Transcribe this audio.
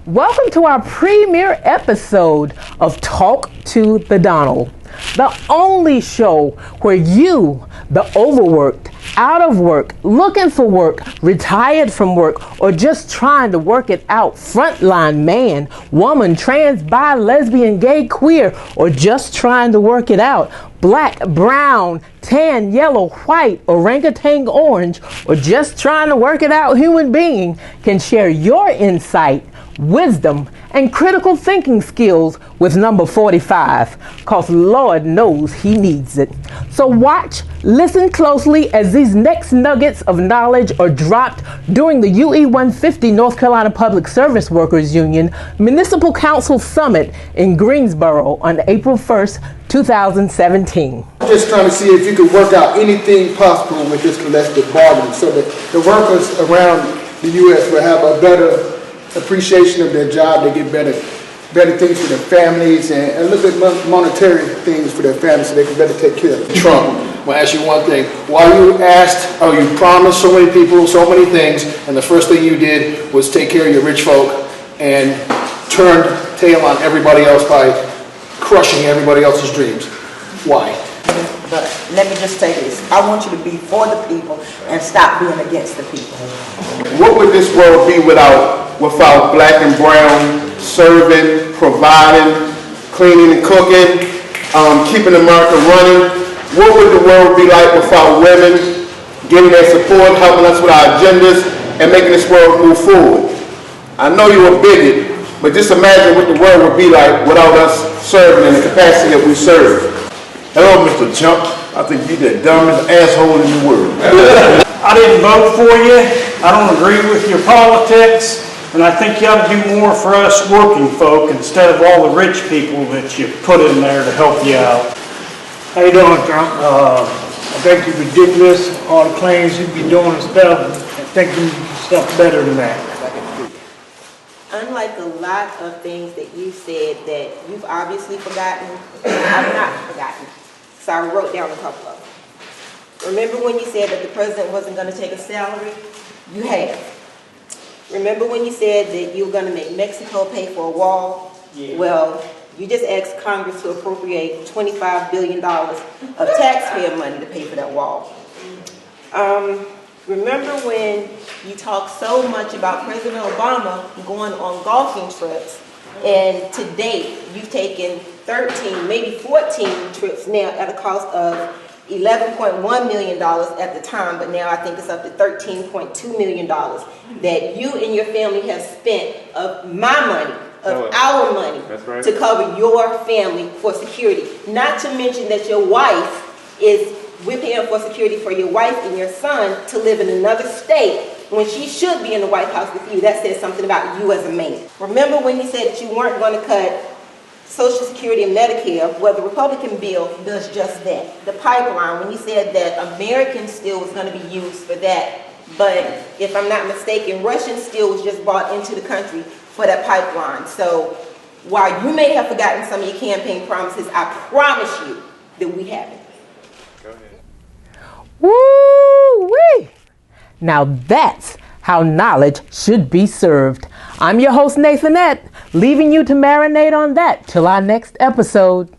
Welcome to our premiere episode of Talk to the Donald, the only show where you, the overworked, out of work, looking for work, retired from work, or just trying to work it out, frontline man, woman, trans, bi, lesbian, gay, queer, or just trying to work it out, black, brown, tan, yellow, white, orangutan, orange, or just trying to work it out human being can share your insight, wisdom, and critical thinking skills with number 45, cause Lord knows he needs it. So watch, listen closely as these next nuggets of knowledge are dropped during the UE 150 North Carolina Public Service Workers Union Municipal Council Summit in Greensboro on April 1st, 2017. I'm just trying to see if you could work out anything possible with this collective bargaining so that the workers around the U.S. will have a better appreciation of their job. They get better things for their families and a little bit monetary things for their families so they can better take care of them. Trump, I'm going to ask you one thing. Why you promised so many people so many things, and the first thing you did was take care of your rich folk and turned tail on everybody else by crushing everybody else's dreams? Why? But let me just say this. I want you to be for the people and stop being against the people. What would this world be without black and brown serving, providing, cleaning and cooking, keeping America running? What would the world be like without women giving their support, helping us with our agendas, and making this world move forward? I know you're a bigot, but just imagine what the world would be like without us serving in the capacity that we serve. Hello, Mr. Chump. I think you're the dumbest asshole in the world. I didn't vote for you. I don't agree with your politics. And I think you ought to do more for us working folk instead of all the rich people that you put in there to help you out. How you doing, Trump? I think you're ridiculous. All the claims you be doing and stuff. I think you can do stuff better than that. Unlike a lot of things that you said that you've obviously forgotten, I've not forgotten. So I wrote down a couple of them. Remember when you said that the president wasn't going to take a salary? You have. Remember when you said that you were going to make Mexico pay for a wall? Yeah. Well, you just asked Congress to appropriate $25 billion of taxpayer money to pay for that wall. Remember when you talked so much about President Obama going on golfing trips, and to date you've taken 13, maybe 14 trips now at a cost of $11.1 million at the time, but now I think it's up to $13.2 million that you and your family have spent of my money, of our money, to cover your family for security. Not to mention that your wife we're paying for security for your wife and your son to live in another state when she should be in the White House with you. That says something about you as a man. Remember when you said that you weren't going to cut Social Security and Medicare? Well, the Republican bill does just that. The pipeline, when you said that American steel was going to be used for that, but if I'm not mistaken, Russian steel was just brought into the country for that pipeline. So while you may have forgotten some of your campaign promises, I promise you that we haven't. Go ahead. Woo-wee! Now that's how knowledge should be served. I'm your host, Nathanette, leaving you to marinate on that till our next episode.